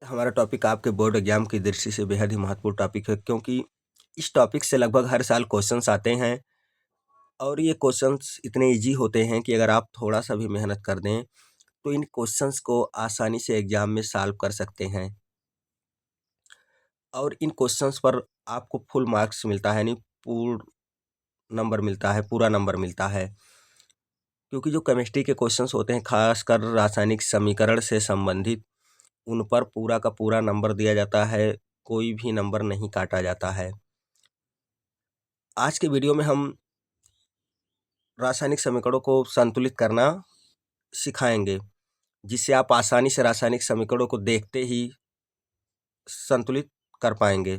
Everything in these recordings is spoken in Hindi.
हमारा टॉपिक आपके बोर्ड एग्जाम की दृष्टि से बेहद ही महत्वपूर्ण टॉपिक है, क्योंकि इस टॉपिक से लगभग हर साल क्वेश्चंस आते हैं और ये क्वेश्चंस इतने इजी होते हैं कि अगर आप थोड़ा सा भी मेहनत कर दें तो इन क्वेश्चंस को आसानी से एग्जाम में सॉल्व कर सकते हैं। और इन क्वेश्चंस पर आपको फुल मार्क्स मिलता है, यानी पूर्ण नंबर मिलता है, पूरा नंबर मिलता है। क्योंकि जो केमिस्ट्री के क्वेश्चंस होते हैं, खासकर रासायनिक समीकरण से संबंधित, उन पर पूरा का पूरा नंबर दिया जाता है, कोई भी नंबर नहीं काटा जाता है। आज के वीडियो में हम रासायनिक समीकरणों को संतुलित करना सिखाएंगे, जिससे आप आसानी से रासायनिक समीकरणों को देखते ही संतुलित कर पाएंगे।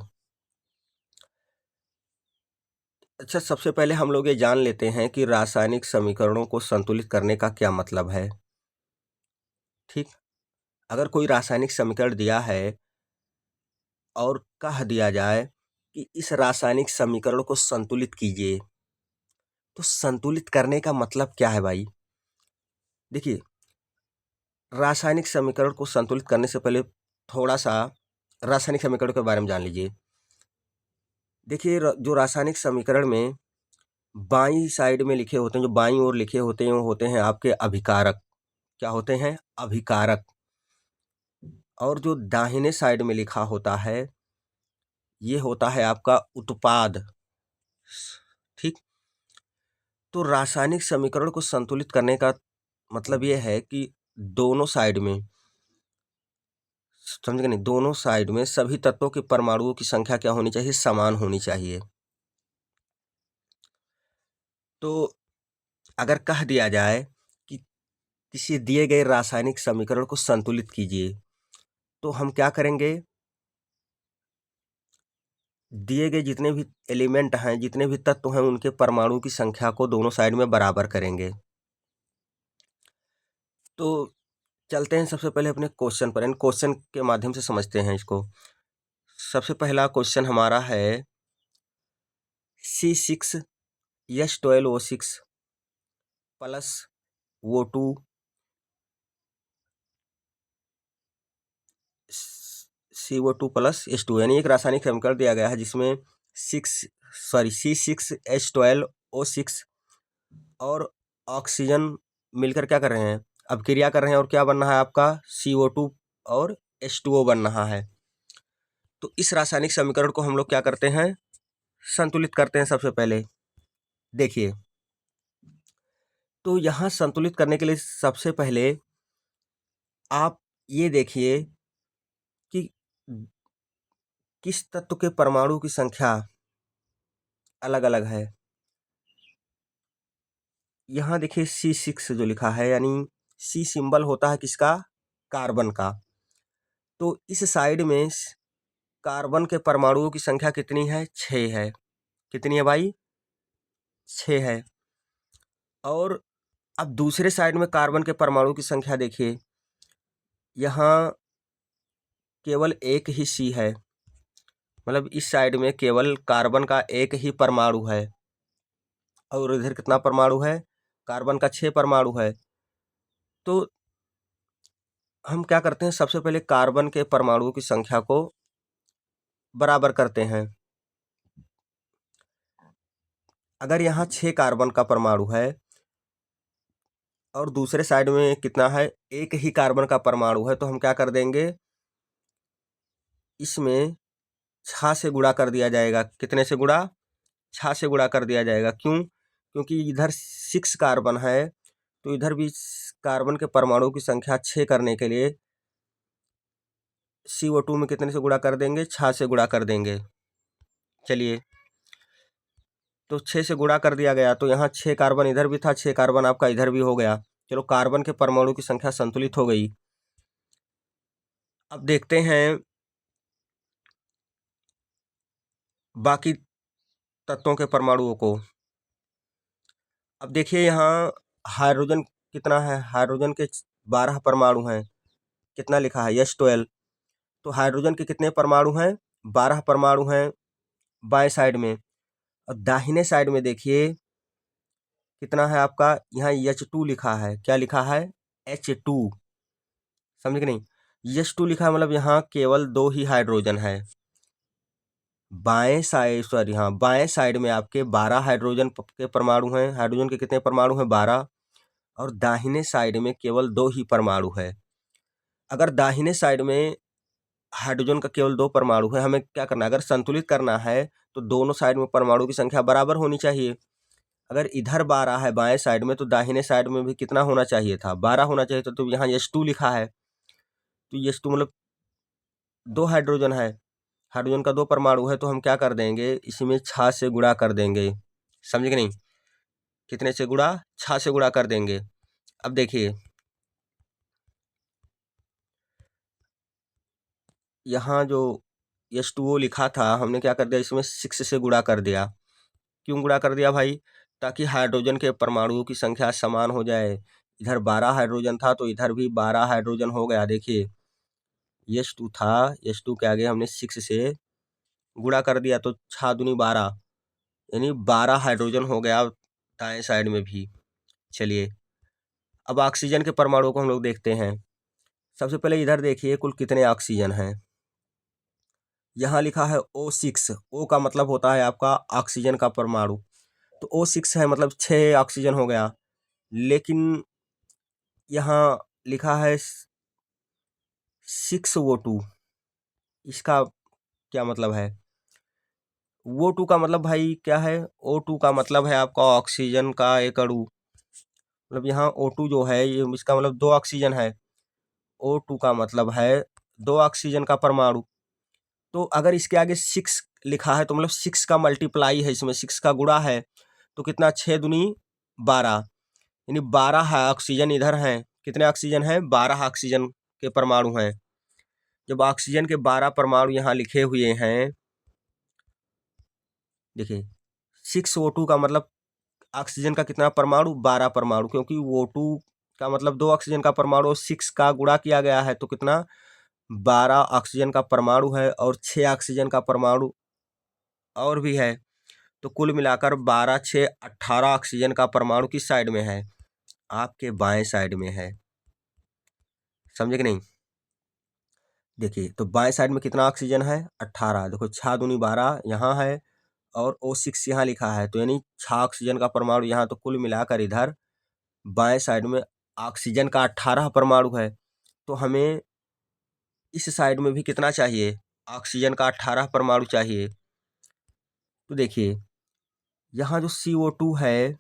अच्छा, सबसे पहले हम लोग ये जान लेते हैं कि रासायनिक समीकरणों को संतुलित करने का क्या मतलब है। ठीक, अगर कोई रासायनिक समीकरण दिया है और कह दिया जाए कि इस रासायनिक समीकरण को संतुलित कीजिए, तो संतुलित करने का मतलब क्या है भाई? देखिए, रासायनिक समीकरण को संतुलित करने से पहले थोड़ा सा रासायनिक समीकरण के बारे में जान लीजिए। देखिए, जो रासायनिक समीकरण में बाईं साइड में लिखे होते हैं, जो बाईं ओर लिखे होते हैं, वो होते हैं आपके अभिकारक। क्या होते हैं? अभिकारक। और जो दाहिने साइड में लिखा होता है, ये होता है आपका उत्पाद। ठीक, तो रासायनिक समीकरण को संतुलित करने का मतलब ये है कि दोनों साइड में, समझ गए नहीं, दोनों साइड में सभी तत्वों के परमाणुओं की संख्या क्या होनी चाहिए? समान होनी चाहिए। तो अगर कह दिया जाए कि किसी दिए गए रासायनिक समीकरण को संतुलित कीजिए, तो हम क्या करेंगे? दिए गए जितने भी एलिमेंट हैं, जितने भी तत्व हैं, उनके परमाणु की संख्या को दोनों साइड में बराबर करेंगे। तो चलते हैं सबसे पहले अपने क्वेश्चन पर, इन क्वेश्चन के माध्यम से समझते हैं इसको। सबसे पहला क्वेश्चन हमारा है C6H12O6 plus O2 CO2 plus H2, यानी एक रासायनिक समीकरण दिया गया है जिसमें C6H12O6 और ऑक्सीजन मिलकर क्या कर रहे हैं? अब क्रिया कर रहे हैं, और क्या बन रहा है आपका? CO2 और H2O बन रहा है। तो इस रासायनिक समीकरण को हम लोग क्या करते हैं? संतुलित करते हैं सबसे पहले। देखिए, तो यहाँ संतुलित करने के लिए सबसे पहले आप ये देखिए कि किस तत्व के परमाणु की संख्या अलग अलग है। यहाँ देखिए C6 जो लिखा है, यानी C सिंबल होता है किसका? कार्बन का। तो इस साइड में कार्बन के परमाणुओं की संख्या कितनी है? 6 है। कितनी है भाई? 6 है। और अब दूसरे साइड में कार्बन के परमाणु की संख्या देखिए, यहाँ केवल एक ही C है, मतलब इस साइड में केवल कार्बन का एक ही परमाणु है, और इधर कितना परमाणु है? कार्बन का 6 परमाणु है। तो हम क्या करते हैं? सबसे पहले कार्बन के परमाणुओं की संख्या को बराबर करते हैं। अगर यहाँ 6 कार्बन का परमाणु है और दूसरे साइड में कितना है? एक ही कार्बन का परमाणु है, तो हम क्या कर देंगे? इसमें 6 से गुणा कर दिया जाएगा। कितने से गुणा? 6 से गुणा कर दिया जाएगा। क्यों? क्योंकि इधर 6 कार्बन है, तो इधर भी कार्बन के परमाणु की संख्या 6 करने के लिए CO2 में कितने से गुणा कर देंगे? 6 से गुणा कर देंगे। चलिए, तो 6 से गुणा कर दिया गया, तो यहाँ 6 कार्बन इधर भी था, 6 कार्बन आपका इधर भी हो गया। चलो, कार्बन के परमाणु की संख्या संतुलित हो गई। अब देखते हैं बाकी तत्वों के परमाणुओं को। अब देखिए, यहाँ हाइड्रोजन कितना है? हाइड्रोजन के 12 परमाणु हैं। कितना लिखा है? H12। तो हाइड्रोजन के कितने परमाणु हैं? 12 परमाणु हैं बाएं साइड में। और दाहिने साइड में देखिए कितना है आपका? यहाँ H2 लिखा है। क्या लिखा है? H2। समझ गए नहीं? H2 लिखा है मतलब यहाँ केवल 2 ही हाइड्रोजन है। बाएं साइड में आपके 12 हाइड्रोजन के परमाणु हैं। हाइड्रोजन के कितने परमाणु हैं? 12। और दाहिने साइड में केवल 2 ही परमाणु है। अगर दाहिने साइड में हाइड्रोजन का केवल 2 परमाणु है, हमें क्या करना है? अगर संतुलित करना है तो दोनों साइड में परमाणु की संख्या बराबर होनी चाहिए। अगर इधर 12 है बाएं साइड में, तो दाहिने साइड में भी कितना होना चाहिए था? 12 होना चाहिए था। तो यहाँ H2 लिखा है, तो H2 मतलब 2 हाइड्रोजन है। हाइड्रोजन का 2 परमाणु है, तो हम क्या कर देंगे? इसमें 6 से गुणा कर देंगे। समझे कि नहीं? कितने से गुणा? 6 से गुणा कर देंगे। अब देखिए, यहाँ जो H2O लिखा था, हमने क्या कर दिया? इसमें 6 से गुणा कर दिया। क्यों गुणा कर दिया भाई? ताकि हाइड्रोजन के परमाणुओं की संख्या समान हो जाए। इधर 12 हाइड्रोजन था, तो इधर भी 12 हाइड्रोजन हो गया। देखिए, H2 था, H2 के आगे हमने 6 से गुणा कर दिया, तो 6 दूनी 12, यानी 12 हाइड्रोजन हो गया दाएं साइड में भी। चलिए, अब ऑक्सीजन के परमाणुओं को हम लोग देखते हैं। सबसे पहले इधर देखिए कुल कितने ऑक्सीजन हैं। यहाँ लिखा है O6। O का मतलब होता है आपका ऑक्सीजन का परमाणु। तो O6 है, मतलब 6 ऑक्सीजन हो गया। लेकिन यहाँ लिखा है 6O2। इसका क्या मतलब है? O2 का मतलब भाई क्या है? O2 का मतलब है आपका ऑक्सीजन का एक अणु। मतलब यहाँ O2 जो है, ये इसका मतलब 2 ऑक्सीजन है। O2 का मतलब है 2 ऑक्सीजन का परमाणु। तो अगर इसके आगे 6 लिखा है, तो मतलब 6 का मल्टीप्लाई है, इसमें 6 का गुणा है, तो कितना? 6 दूनी 12, यानी 12 है ऑक्सीजन इधर हैं। कितने ऑक्सीजन हैं? 12 ऑक्सीजन के परमाणु हैं। जब ऑक्सीजन के 12 परमाणु यहाँ लिखे हुए हैं, देखिए 6O2 का मतलब ऑक्सीजन का कितना परमाणु? 12 परमाणु, क्योंकि O2 का मतलब 2 ऑक्सीजन का परमाणु, 6 का गुणा किया गया है, तो कितना? 12 ऑक्सीजन का परमाणु है, और 6 ऑक्सीजन का परमाणु और भी है। तो कुल मिलाकर 12 6 18 ऑक्सीजन का परमाणु किस साइड में है? आपके बाएं साइड में है। समझे कि नहीं? देखिए, तो बाएं साइड में कितना ऑक्सीजन है? 18। देखो, 6 दूनी 12 यहाँ है, और O6 यहाँ लिखा है, तो यानी 6 ऑक्सीजन का परमाणु यहाँ। तो कुल मिलाकर इधर बाएं साइड में ऑक्सीजन का 18 परमाणु है। तो हमें इस साइड में भी कितना चाहिए? ऑक्सीजन का 18 परमाणु चाहिए। तो देखिए, यहाँ जो CO2 है,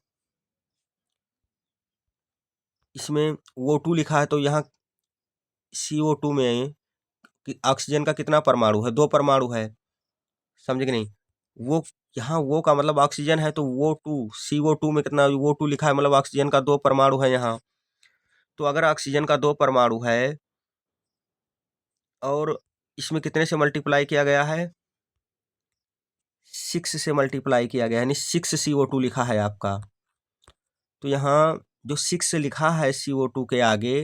इसमें O2 लिखा है, तो यहाँ CO2 में ऑक्सीजन का कितना परमाणु है? 2 परमाणु है। समझे कि नहीं? वो यहाँ वो का मतलब ऑक्सीजन है, तो O2 CO2 में कितना? O2 लिखा है, मतलब ऑक्सीजन का 2 परमाणु है यहाँ। तो अगर ऑक्सीजन का 2 परमाणु है, और इसमें कितने से मल्टीप्लाई किया गया है? 6 से मल्टीप्लाई किया गया है, यानी 6 CO2 लिखा है आपका। तो यहाँ जो 6 लिखा है CO2 के आगे,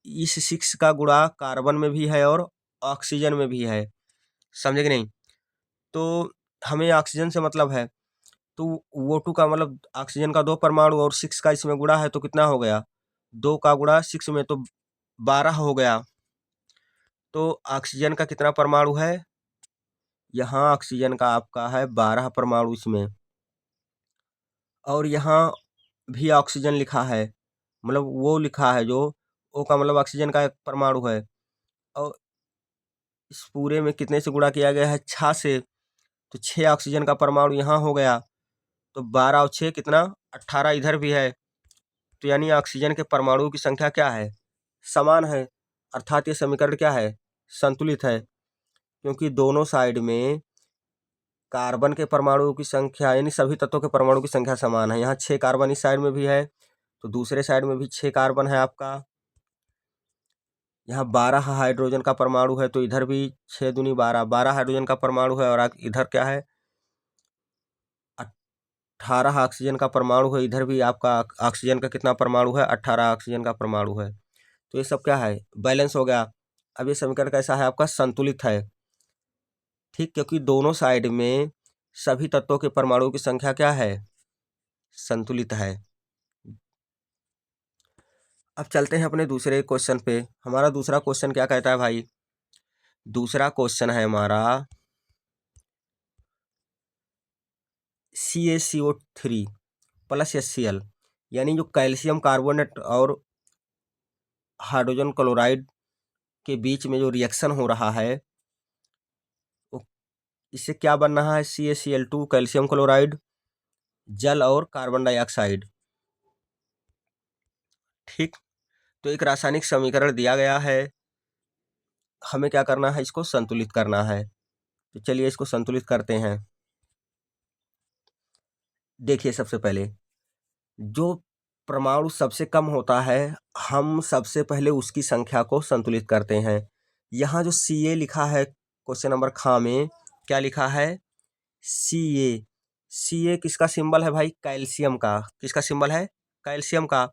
इस 6 का गुणा कार्बन में भी है और ऑक्सीजन में भी है। समझे कि नहीं? तो हमें ऑक्सीजन से मतलब है, तो O2 का मतलब ऑक्सीजन का 2 परमाणु और 6 का इसमें गुणा है, तो कितना हो गया? 2 का गुणा 6 में, तो 12 हो गया। तो ऑक्सीजन का कितना परमाणु है? यहाँ ऑक्सीजन का आपका है 12 परमाणु इसमें, और यहाँ भी ऑक्सीजन लिखा है, मतलब वो लिखा है जो O का मतलब ऑक्सीजन का एक परमाणु है। और इस पूरे में कितने से गुणा किया गया है? 6 से। तो 6 ऑक्सीजन का परमाणु यहाँ हो गया, तो 12 और 6 कितना? 18 इधर भी है। तो यानी ऑक्सीजन के परमाणुओं की संख्या क्या है? समान है। अर्थात ये समीकरण क्या है? संतुलित है, क्योंकि दोनों साइड में कार्बन के परमाणुओं की संख्या, यानी सभी तत्वों के परमाणु की संख्या समान है। यहाँ 6 कार्बन इस साइड में भी है, तो दूसरे साइड में भी 6 कार्बन है आपका। यहाँ 12 हाइड्रोजन का परमाणु है, तो इधर भी 6 दूनी 12, 12 हाइड्रोजन का परमाणु है, और इधर क्या है? 18 ऑक्सीजन का परमाणु है। इधर भी आपका ऑक्सीजन का कितना परमाणु है? 18 ऑक्सीजन का परमाणु है। तो ये सब क्या है? बैलेंस हो गया। अब ये समीकरण कैसा है आपका? संतुलित है। ठीक, क्योंकि दोनों साइड में सभी तत्वों के परमाणुओं की संख्या क्या है? संतुलित है। अब चलते हैं अपने दूसरे क्वेश्चन पे। हमारा दूसरा क्वेश्चन क्या कहता है भाई? दूसरा क्वेश्चन है हमारा CaCO3 प्लस HCl, यानी जो कैल्शियम कार्बोनेट और हाइड्रोजन क्लोराइड के बीच में जो रिएक्शन हो रहा है, वो इससे क्या बन रहा है? CaCl2 कैल्शियम क्लोराइड, जल और कार्बन डाइऑक्साइड। ठीक, तो एक रासायनिक समीकरण दिया गया है, हमें क्या करना है? इसको संतुलित करना है। तो चलिए इसको संतुलित करते हैं। देखिए, सबसे पहले जो परमाणु सबसे कम होता है, हम सबसे पहले उसकी संख्या को संतुलित करते हैं। यहाँ जो Ca लिखा है क्वेश्चन नंबर खा में, क्या लिखा है? Ca किसका सिंबल है भाई? कैल्शियम का। किसका सिंबल है? कैल्शियम का।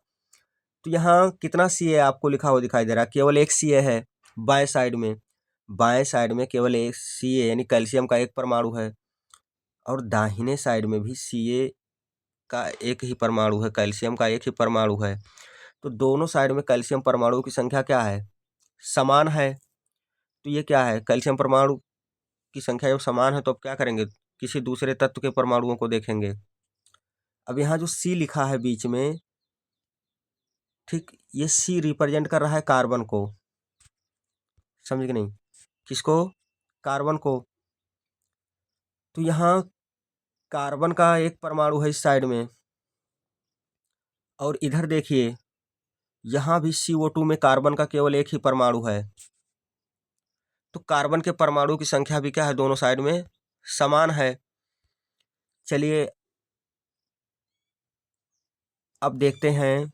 तो यहाँ कितना Ca आपको लिखा हुआ दिखाई दे रहा है? केवल एक Ca है बाएं साइड में। बाएं साइड में केवल एक Ca यानी कैल्शियम का एक परमाणु है, और दाहिने साइड में भी Ca का एक ही परमाणु है, कैल्शियम का एक ही परमाणु है। तो दोनों साइड में कैल्शियम परमाणु की संख्या क्या है? समान है। तो ये क्या है? कैल्शियम परमाणु की संख्या जब समान है तो अब क्या करेंगे? किसी दूसरे तत्व के परमाणुओं को देखेंगे। अब यहाँ जो C लिखा है बीच में, ठीक, ये C रिप्रेजेंट कर रहा है कार्बन को। समझ गए नहीं? किसको? कार्बन को। तो यहाँ कार्बन का एक परमाणु है इस साइड में, और इधर देखिए यहाँ भी CO2 में कार्बन का केवल एक ही परमाणु है। तो कार्बन के परमाणु की संख्या भी क्या है? दोनों साइड में समान है। चलिए अब देखते हैं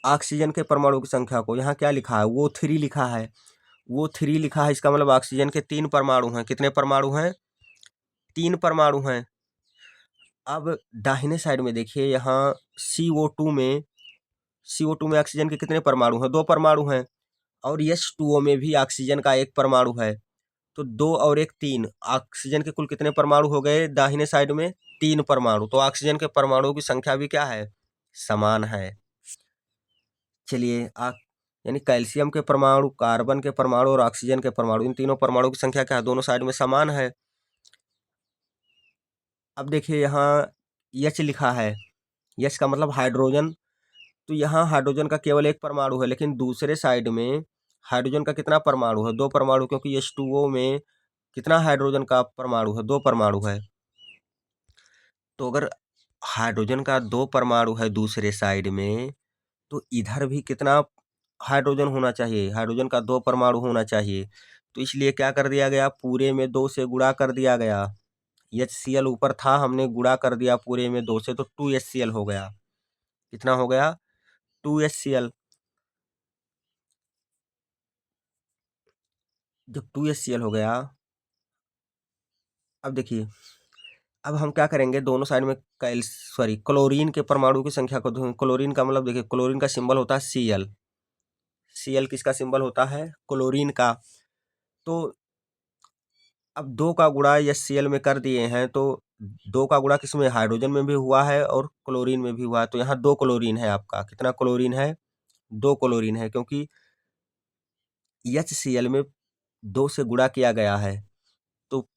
ऑक्सीजन के परमाणु की संख्या को। यहाँ क्या लिखा है? O3 लिखा है। O3 लिखा है, इसका मतलब ऑक्सीजन के 3 परमाणु हैं। कितने परमाणु हैं? 3 परमाणु हैं। अब दाहिने साइड में देखिए, यहाँ CO2 में ऑक्सीजन के कितने परमाणु हैं? 2 परमाणु हैं। और H2O में भी ऑक्सीजन का एक परमाणु है। तो 2 और 1 3, ऑक्सीजन के कुल कितने परमाणु हो गए दाहिने साइड में? 3 परमाणु। तो ऑक्सीजन के परमाणुओं की संख्या भी क्या है? समान है। चलिए यानी कैल्शियम के परमाणु, कार्बन के परमाणु और ऑक्सीजन के परमाणु, इन तीनों परमाणु की संख्या क्या है? दोनों साइड में समान है। अब देखिए यहाँ H लिखा है। H का मतलब हाइड्रोजन। तो यहाँ हाइड्रोजन का केवल एक परमाणु है, लेकिन दूसरे साइड में हाइड्रोजन का कितना परमाणु है? 2 परमाणु, क्योंकि H2O में कितना हाइड्रोजन का परमाणु है? 2 परमाणु है। तो अगर हाइड्रोजन का 2 परमाणु है दूसरे साइड में, तो इधर भी कितना हाइड्रोजन होना चाहिए? हाइड्रोजन का 2 परमाणु होना चाहिए। तो इसलिए क्या कर दिया गया? पूरे में 2 से गुणा कर दिया गया। HCl ऊपर था, हमने गुणा कर दिया पूरे में 2 से, तो 2HCl हो गया। कितना हो गया? 2HCl। जब 2HCl हो गया, अब देखिए, अब हम क्या करेंगे? दोनों साइड में क्लोरीन के परमाणु की संख्या को। क्लोरीन का मतलब देखिए, क्लोरीन का सिंबल होता है Cl। Cl किसका सिंबल होता है? क्लोरीन का। तो अब 2 का गुणा HCl में कर दिए हैं, तो 2 का गुणा किसमें? हाइड्रोजन में भी हुआ है और क्लोरीन में भी हुआ है। तो यहाँ 2 क्लोरीन है आपका। कितना क्लोरीन है? 2 क्लोरीन है, क्योंकि HCl में 2 से गुणा किया गया है। तो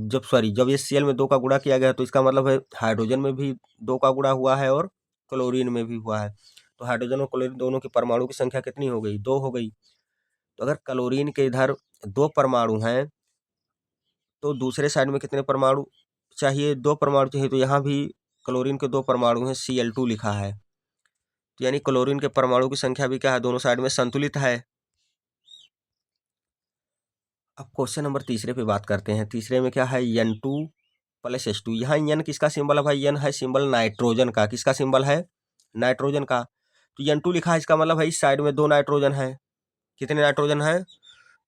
जब HCl में 2 का गुणा किया गया, तो इसका मतलब है हाइड्रोजन में भी 2 का गुणा हुआ है और क्लोरीन में भी हुआ है। तो हाइड्रोजन और क्लोरीन दोनों की परमाणु की संख्या कितनी हो गई? 2 हो गई। तो अगर क्लोरीन के इधर 2 परमाणु हैं, तो दूसरे साइड में कितने परमाणु चाहिए? 2 परमाणु चाहिए। तो यहाँ भी क्लोरीन के 2 परमाणु हैं, Cl2 लिखा है। तो यानी क्लोरीन के परमाणु की संख्या भी क्या है? दोनों साइड में संतुलित है। अब क्वेश्चन नंबर तीसरे पे बात करते हैं। तीसरे में क्या है? N2 plus H2। यहाँ N किसका सिंबल है भाई? N है सिंबल नाइट्रोजन का। किसका सिंबल है? नाइट्रोजन का। तो N2 लिखा है, इसका मतलब है इस साइड में 2 नाइट्रोजन है। कितने नाइट्रोजन है?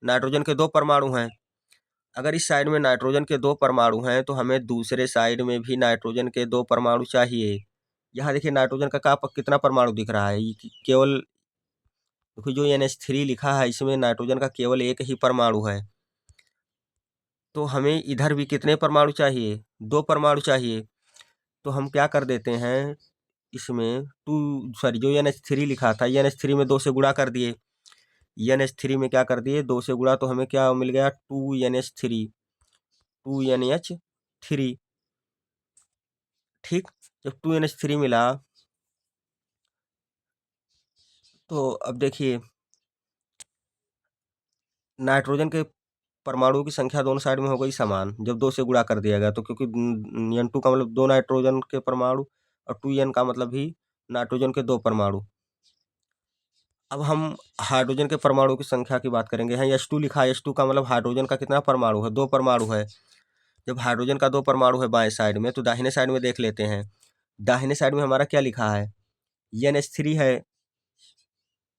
नाइट्रोजन के 2 परमाणु हैं। अगर इस साइड में नाइट्रोजन के 2 परमाणु हैं, तो हमें दूसरे साइड में भी नाइट्रोजन के 2 परमाणु चाहिए। यहाँ देखिए नाइट्रोजन का कितना परमाणु दिख रहा है? केवल देखो, जो NH3 लिखा है, इसमें नाइट्रोजन का केवल एक ही परमाणु है। तो हमें इधर भी कितने परमाणु चाहिए? 2 परमाणु चाहिए। तो हम क्या कर देते हैं, इसमें जो NH3 लिखा था, NH3 में 2 से गुणा कर दिए। NH3 में क्या कर दिए, 2 से गुणा, तो हमें क्या मिल गया, 2NH3। ठीक। जब 2NH3 मिला तो अब देखिए नाइट्रोजन के परमाणुओं की संख्या दोनों साइड में हो गई समान जब 2 से गुणा कर दिया गया, तो क्योंकि N2 का मतलब 2 नाइट्रोजन के परमाणु और 2N का मतलब भी नाइट्रोजन के 2 परमाणु। अब हम हाइड्रोजन के परमाणु की संख्या की बात करेंगे। यहाँ H2 लिखा है, H2 का मतलब हाइड्रोजन का कितना परमाणु है, 2 परमाणु है। जब हाइड्रोजन का 2 परमाणु है बाएं साइड में, तो दाहिने साइड में देख लेते हैं। दाहिने साइड में हमारा क्या लिखा है, NH3 है,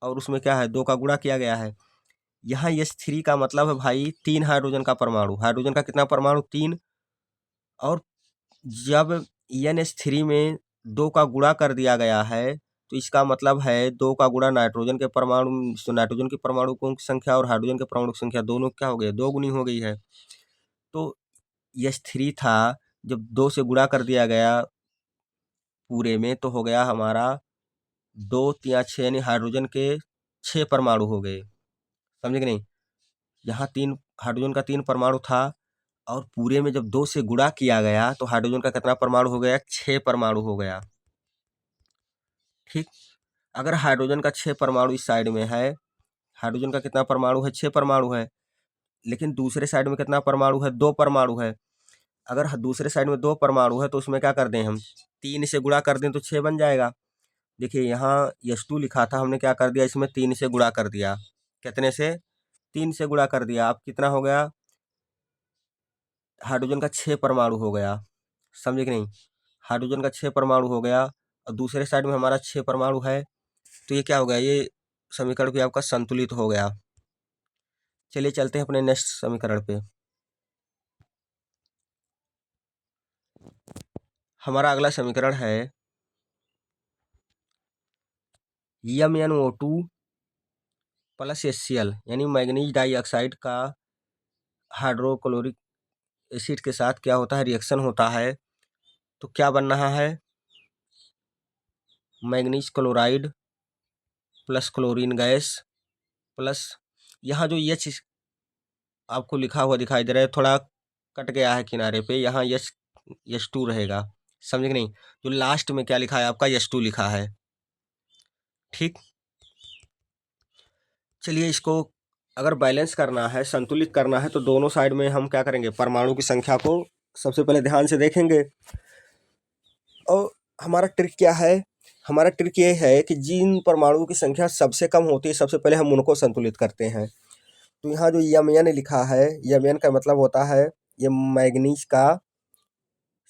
और उसमें क्या है, 2 का गुणा किया गया है। यहाँ H3 का मतलब है भाई 3 हाइड्रोजन का परमाणु। हाइड्रोजन का कितना परमाणु, 3। और जब NH3 में 2 का गुणा कर दिया गया है, तो इसका मतलब है 2 का गुणा नाइट्रोजन के परमाणु, तो नाइट्रोजन के परमाणुओं की संख्या और हाइड्रोजन के परमाणु की संख्या दोनों क्या हो गए, 2 गुनी हो गई है। तो H3 था, जब 2 से गुणा कर दिया गया पूरे में, तो हो गया हमारा 2 या 6, यानी हाइड्रोजन के 6 परमाणु हो गए। समझे कि नहीं। यहाँ 3 हाइड्रोजन का 3 परमाणु था, और पूरे में जब 2 से गुणा किया गया तो हाइड्रोजन का कितना परमाणु हो गया, 6 परमाणु हो गया। ठीक। अगर हाइड्रोजन का 6 परमाणु इस साइड में है, हाइड्रोजन का कितना परमाणु है, 6 परमाणु है, लेकिन दूसरे साइड में कितना परमाणु है, 2 परमाणु है। अगर दूसरे साइड में 2 परमाणु है, तो उसमें क्या कर दें हम, 3 से गुणा कर दें तो 6 बन जाएगा। देखिए यहाँ H2 लिखा था, हमने क्या कर दिया, इसमें 3 से गुणा कर दिया। कितने से, 3 से गुणा कर दिया। अब कितना हो गया, हाइड्रोजन का 6 परमाणु हो गया। समझे कि नहीं। हाइड्रोजन का 6 परमाणु हो गया, और दूसरे साइड में हमारा 6 परमाणु है, तो ये क्या हो गया, ये समीकरण भी आपका संतुलित हो गया। चलिए चलते हैं अपने नेक्स्ट समीकरण पे। हमारा अगला समीकरण है MnO2 प्लस HCl, यानी मैग्नीज डाइऑक्साइड का हाइड्रोक्लोरिक एसिड के साथ क्या होता है, रिएक्शन होता है। तो क्या बन रहा है, manganese chloride plus chlorine gas plus, यहाँ जो H आपको लिखा हुआ दिखाई दे रहा है, थोड़ा कट गया है किनारे पे, यहाँ H2 रहेगा। समझे कि नहीं। जो लास्ट में क्या लिखा है आपका, H2 लिखा है। ठीक। चलिए इसको अगर बैलेंस करना है, संतुलित करना है, तो दोनों साइड में हम क्या करेंगे, परमाणु की संख्या को सबसे पहले ध्यान से देखेंगे। और हमारा ट्रिक क्या है, हमारा ट्रिक ये है कि जिन परमाणुओं की संख्या सबसे कम होती है, सबसे पहले हम उनको संतुलित करते हैं। तो यहाँ जो Mn लिखा है, Mn का मतलब होता है, ये मैग्नीज का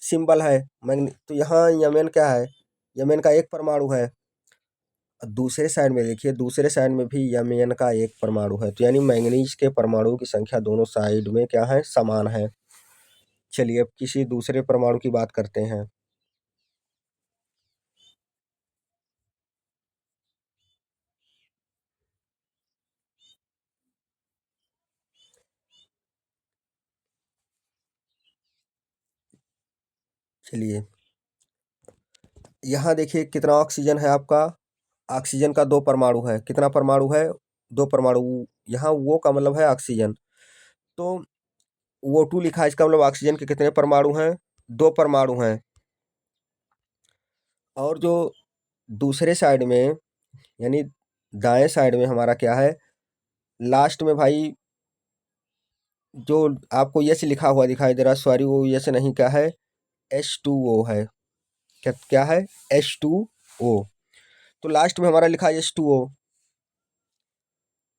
सिंबल है। तो यहाँ Mn क्या है, Mn का एक परमाणु है। दूसरे साइड में देखिए, दूसरे साइड में भी Mn का एक परमाणु है। तो यानी मैंगनीज के परमाणु की संख्या दोनों साइड में क्या है, समान है। चलिए अब किसी दूसरे परमाणु की बात करते हैं। चलिए यहाँ देखिए कितना ऑक्सीजन है आपका, ऑक्सीजन का 2 परमाणु है। कितना परमाणु है, 2 परमाणु। यहाँ वो का मतलब है ऑक्सीजन, तो O2 लिखा है, इसका मतलब ऑक्सीजन के कितने परमाणु हैं, 2 परमाणु हैं। और जो दूसरे साइड में, यानी दाएं साइड में हमारा क्या है, लास्ट में भाई जो आपको यस लिखा हुआ दिखाई दे रहा है, सॉरी वो यस नहीं, क्या है, H2O है। क्या क्या है, H2O। तो लास्ट में हमारा लिखा है H2O,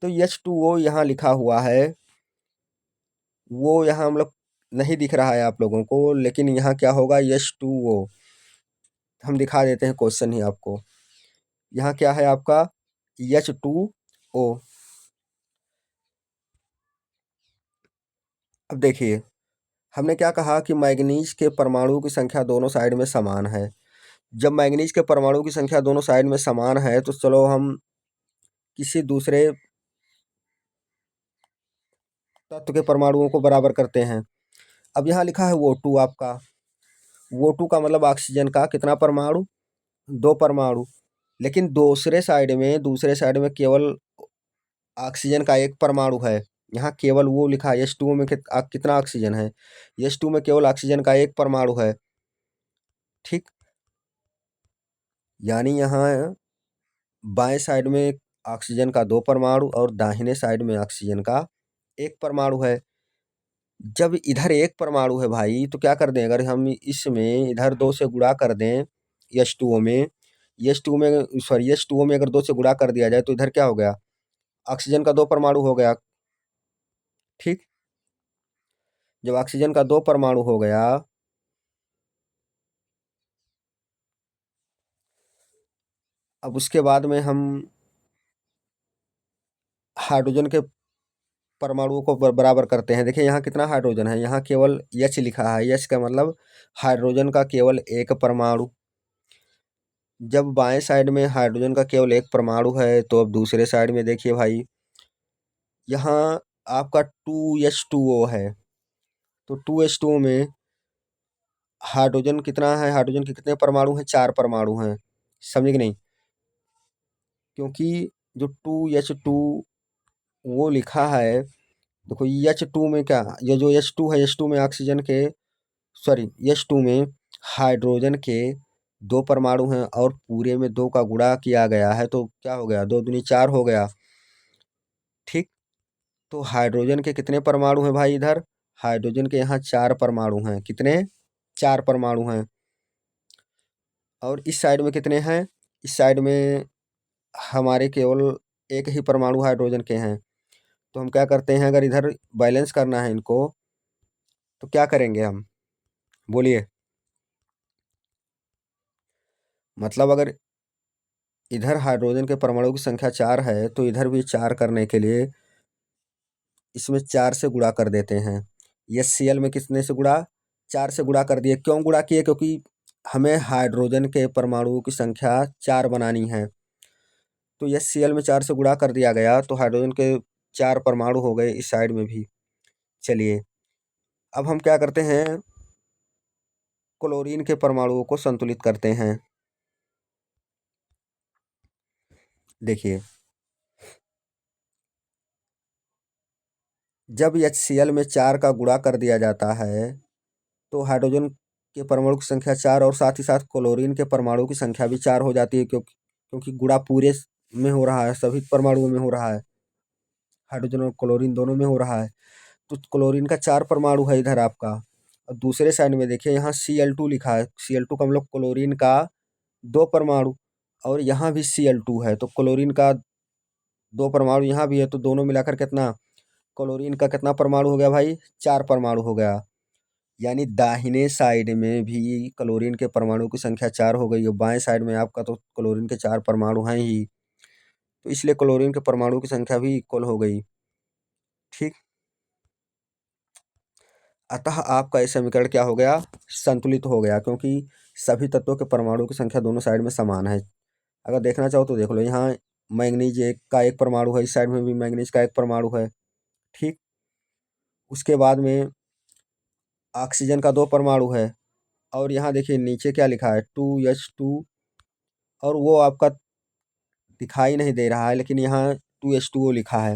तो H2O यहाँ लिखा हुआ है, वो यहाँ हम लोग नहीं दिख रहा है आप लोगों को, लेकिन यहाँ क्या होगा, H2O। हम दिखा देते हैं क्वेश्चन ही आपको। यहाँ क्या है आपका, H2O। अब देखिए हमने क्या कहा कि मैग्नीज के परमाणु की संख्या दोनों साइड में समान है। जब मैग्नीज के परमाणु की संख्या दोनों साइड में समान है, तो चलो हम किसी दूसरे तत्व के परमाणुओं को बराबर करते हैं। अब यहाँ लिखा है O2 आपका, O2 का मतलब ऑक्सीजन का कितना परमाणु, दो परमाणु, लेकिन दूसरे साइड में केवल ऑक्सीजन का एक परमाणु है। यहाँ केवल वो लिखा है H2O में कितना ऑक्सीजन है। H2 में केवल ऑक्सीजन का एक परमाणु है। ठीक, यानी यहाँ बाएं साइड में ऑक्सीजन का दो परमाणु और दाहिने साइड में ऑक्सीजन का एक परमाणु है। जब इधर एक परमाणु है भाई तो क्या कर दें, अगर हम इसमें इधर दो से गुणा कर दें H2O में, H2O में अगर दो से गुणा कर दिया जाए तो इधर क्या हो गया, ऑक्सीजन का दो परमाणु हो गया। ठीक, जब ऑक्सीजन का दो परमाणु हो गया, अब उसके बाद में हम हाइड्रोजन के परमाणुओं को बराबर करते हैं। देखिए यहाँ कितना हाइड्रोजन है, यहाँ केवल H लिखा है। H का मतलब हाइड्रोजन का केवल एक परमाणु। जब बाएं साइड में हाइड्रोजन का केवल एक परमाणु है तो अब दूसरे साइड में देखिए भाई, यहाँ आपका 2H2O है। तो 2H2O में हाइड्रोजन कितना है, हाइड्रोजन के कितने परमाणु हैं, चार परमाणु हैं। समझे कि नहीं, क्योंकि जो 2H2 वो लिखा है, देखो H2 में क्या, ये जो H2 है, H2 में ऑक्सीजन के, सॉरी H2 में हाइड्रोजन के दो परमाणु हैं और पूरे में दो का गुणा किया गया है तो क्या हो गया, दो दूनी चार हो गया। ठीक, तो हाइड्रोजन के कितने परमाणु हैं भाई, इधर हाइड्रोजन के यहाँ चार परमाणु हैं। कितने, चार परमाणु हैं। और इस साइड में कितने हैं, इस साइड में हमारे केवल एक ही परमाणु हाइड्रोजन के हैं। तो हम क्या करते हैं, अगर इधर बैलेंस करना है इनको तो क्या करेंगे हम, बोलिए। मतलब अगर इधर हाइड्रोजन के परमाणु की संख्या चार है तो इधर भी चार करने के लिए इसमें चार से गुणा कर देते हैं। HCl में कितने से गुणा, चार से गुणा कर दिए। क्यों गुणा किए, क्योंकि हमें हाइड्रोजन के परमाणुओं की संख्या चार बनानी है। तो HCl में चार से गुणा कर दिया गया तो हाइड्रोजन के चार परमाणु हो गए इस साइड में भी। चलिए अब हम क्या करते हैं, क्लोरीन के परमाणुओं को संतुलित करते हैं। देखिए जब HCl में चार का गुणा कर दिया जाता है तो हाइड्रोजन के परमाणु की संख्या चार और साथ ही साथ क्लोरीन के परमाणु की संख्या भी चार हो जाती है, क्योंकि गुणा पूरे में हो रहा है, सभी परमाणुओं में हो रहा है, हाइड्रोजन और क्लोरीन दोनों में हो रहा है। तो क्लोरीन का चार परमाणु है इधर आपका। और दूसरे साइड में देखिए यहाँ Cl2 लिखा है। Cl2 का मतलब क्लोरीन का दो परमाणु, और यहाँ भी Cl2 है तो क्लोरीन का दो परमाणु यहाँ भी है, तो दोनों मिलाकर कितना, क्लोरीन का कितना परमाणु हो गया भाई, चार परमाणु हो गया। यानी दाहिने साइड में भी क्लोरीन के परमाणु की संख्या चार हो गई और बाएं साइड में आपका तो क्लोरीन के चार परमाणु हैं ही, तो इसलिए क्लोरीन के परमाणु की संख्या भी इक्वल हो गई। ठीक, अतः आपका ये समीकरण क्या हो गया, संतुलित हो गया, क्योंकि सभी तत्वों के परमाणु की संख्या दोनों साइड में समान है। अगर देखना चाहो तो देख लो, यहाँ मैंगनीज एक का एक परमाणु है, इस साइड में भी मैंगनीज का एक परमाणु है। ठीक, उसके बाद में ऑक्सीजन का दो परमाणु है, और यहाँ देखिए नीचे क्या लिखा है, 2H2, और वो आपका दिखाई नहीं दे रहा है लेकिन यहाँ 2H2O लिखा है।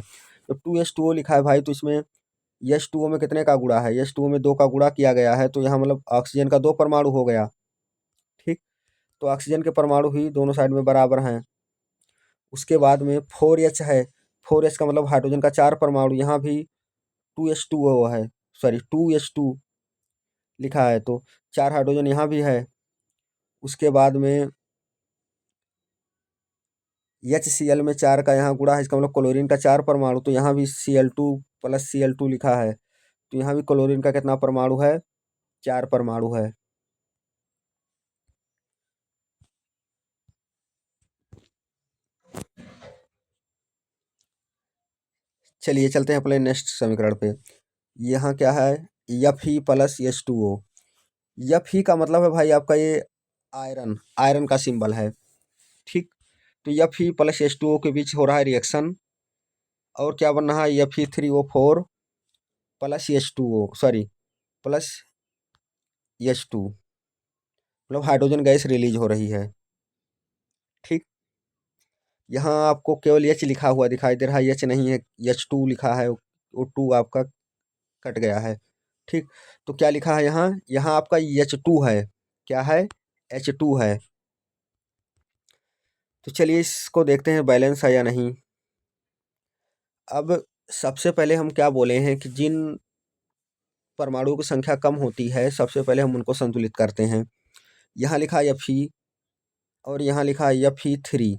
तो 2H2O लिखा है भाई, तो इसमें H2O में कितने का गुणा है, H2O में दो का गुणा किया गया है, तो यहाँ मतलब ऑक्सीजन का दो परमाणु हो गया। ठीक, तो ऑक्सीजन के परमाणु भी दोनों साइड में बराबर हैं। उसके बाद में 4H है, 4H का मतलब हाइड्रोजन का चार परमाणु, यहाँ भी 2H2O है, सॉरी 2H2 लिखा है, तो चार हाइड्रोजन यहाँ भी है। उसके बाद में HCl में चार का यहाँ गुणा है, इसका मतलब क्लोरीन का चार परमाणु, तो यहाँ भी Cl2 प्लस Cl2 लिखा है, तो यहाँ भी क्लोरीन का कितना परमाणु है, चार परमाणु है। चलिए चलते हैं अपने नेक्स्ट समीकरण पे। यहाँ क्या है, Fe प्लस H2O। Fe का मतलब है भाई आपका ये आयरन, आयरन का सिंबल है। ठीक, तो Fe प्लस H2O के बीच हो रहा है रिएक्शन, और क्या बन रहा है, Fe3O4 plus H2O, sorry plus H2, मतलब हाइड्रोजन गैस रिलीज हो रही है। ठीक। यहाँ आपको केवल एच लिखा हुआ दिखाई दे रहा है, एच नहीं है, H2 लिखा है, वो टू आपका कट गया है। ठीक। तो क्या लिखा है यहाँ, यहाँ आपका H2 है। क्या है, H2 है। तो चलिए इसको देखते हैं बैलेंस है या नहीं। अब सबसे पहले हम क्या बोले हैं कि जिन परमाणुओं की संख्या कम होती है सबसे पहले हम उनको संतुलित करते हैं। यहाँ लिखा है Fe और यहाँ लिखा है Fe3।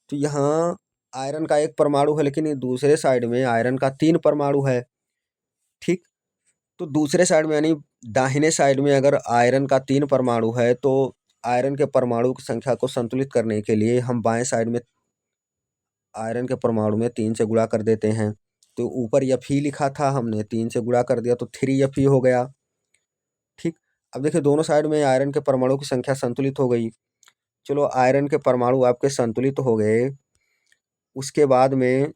तो यहाँ आयरन का एक परमाणु है, लेकिन दूसरे साइड में आयरन का 3 परमाणु है। ठीक। तो दूसरे साइड में यानी दाहिने साइड में अगर आयरन का 3 परमाणु है तो आयरन के परमाणु की संख्या को संतुलित करने के लिए हम बाएं साइड में आयरन के परमाणु में 3 से गुणा कर देते हैं। तो ऊपर Fe लिखा था, हमने 3 से गुणा कर दिया तो 3Fe हो गया। ठीक। अब देखिए दोनों साइड में आयरन के परमाणु की संख्या संतुलित हो गई। चलो आयरन के परमाणु आपके संतुलित हो गए, उसके बाद में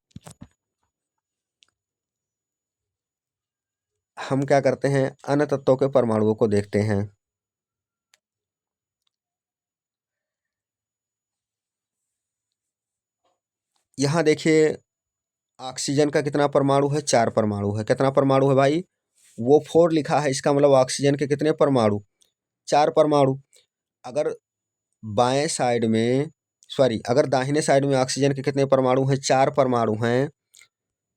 हम क्या करते हैं, अन्य तत्वों के परमाणुओं को देखते हैं। यहाँ देखिए ऑक्सीजन का कितना परमाणु है, 4 परमाणु है। कितना परमाणु है भाई, वो 4 लिखा है, इसका मतलब ऑक्सीजन के कितने परमाणु, 4 परमाणु। अगर बाएं साइड में सॉरी अगर दाहिने साइड में ऑक्सीजन के कितने परमाणु हैं, 4 परमाणु हैं,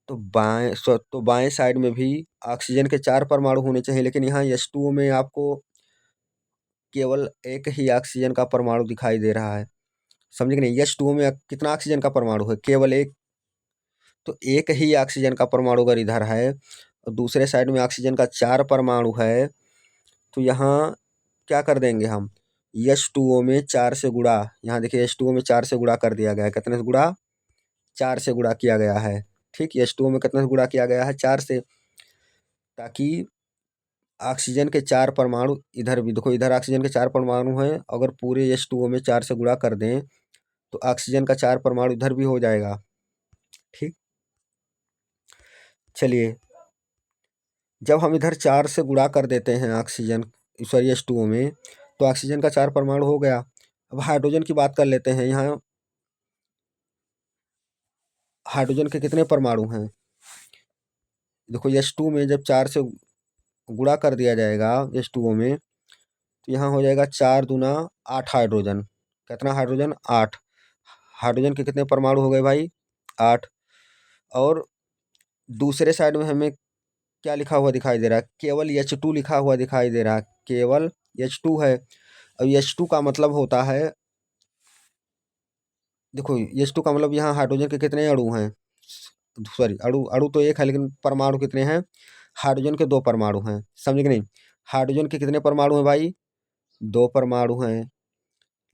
तो बाएं साइड में भी ऑक्सीजन के 4 परमाणु होने चाहिए। लेकिन यहाँ H2O में आपको केवल एक ही ऑक्सीजन का परमाणु दिखाई दे रहा है, समझे कि नहीं। H2O में कितना ऑक्सीजन का परमाणु है, केवल एक। तो एक ही ऑक्सीजन का परमाणु अगर इधर है और दूसरे साइड में ऑक्सीजन का 4 परमाणु है, तो यहाँ क्या कर देंगे हम, H2O में 4 से गुणा, यहाँ देखिए H2O में 4 से गुणा कर दिया गया है। कितने से गुणा, 4 से गुणा किया गया है। ठीक। H2O में कितने से गुणा किया गया है, 4 से, ताकि ऑक्सीजन के 4 परमाणु इधर भी देखो, इधर ऑक्सीजन के 4 परमाणु हैं, अगर पूरे H2O में 4 से गुणा कर दें तो ऑक्सीजन का 4 परमाणु इधर भी हो जाएगा। ठीक। चलिए जब हम इधर 4 से गुणा कर देते हैं ऑक्सीजन सॉरी H2O में, तो ऑक्सीजन का 4 परमाणु हो गया। अब हाइड्रोजन की बात कर लेते हैं। यहाँ हाइड्रोजन के कितने परमाणु हैं, देखो H2 में जब 4 से गुणा कर दिया जाएगा H2O में, तो यहाँ हो जाएगा 4 दूना 8 हाइड्रोजन। कितना हाइड्रोजन, 8। हाइड्रोजन के कितने परमाणु हो गए भाई, 8। और दूसरे साइड में हमें क्या लिखा हुआ दिखाई दे रहा है, केवल H2 लिखा हुआ दिखाई दे रहा है, केवल H2 है। अब H2 का मतलब होता है, देखो H2 का मतलब यहाँ हाइड्रोजन के कितने अणु हैं, सॉरी अणु अणु तो एक है, लेकिन परमाणु कितने हैं, हाइड्रोजन के 2 परमाणु हैं, समझे कि नहीं। हाइड्रोजन के कितने परमाणु हैं भाई, 2 परमाणु हैं।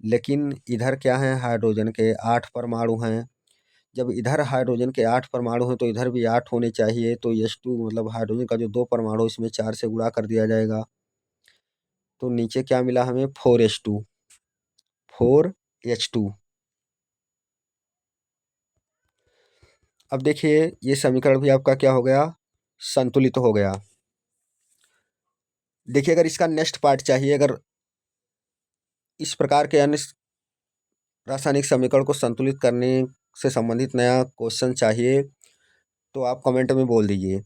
लेकिन इधर क्या है, हाइड्रोजन के 8 परमाणु हैं। जब इधर हाइड्रोजन के 8 परमाणु हैं तो इधर भी 8 होने चाहिए। तो H2 मतलब हाइड्रोजन का जो 2 परमाणु इसमें 4 से गुणा कर दिया जाएगा। तो नीचे क्या मिला हमें, 4H2, 4H2। अब देखिए ये समीकरण भी आपका क्या हो गया, संतुलित हो गया। देखिए अगर इसका नेक्स्ट पार्ट चाहिए, अगर इस प्रकार के अन्य रासायनिक समीकरण को संतुलित करने से संबंधित नया क्वेश्चन चाहिए तो आप कमेंट में बोल दीजिए।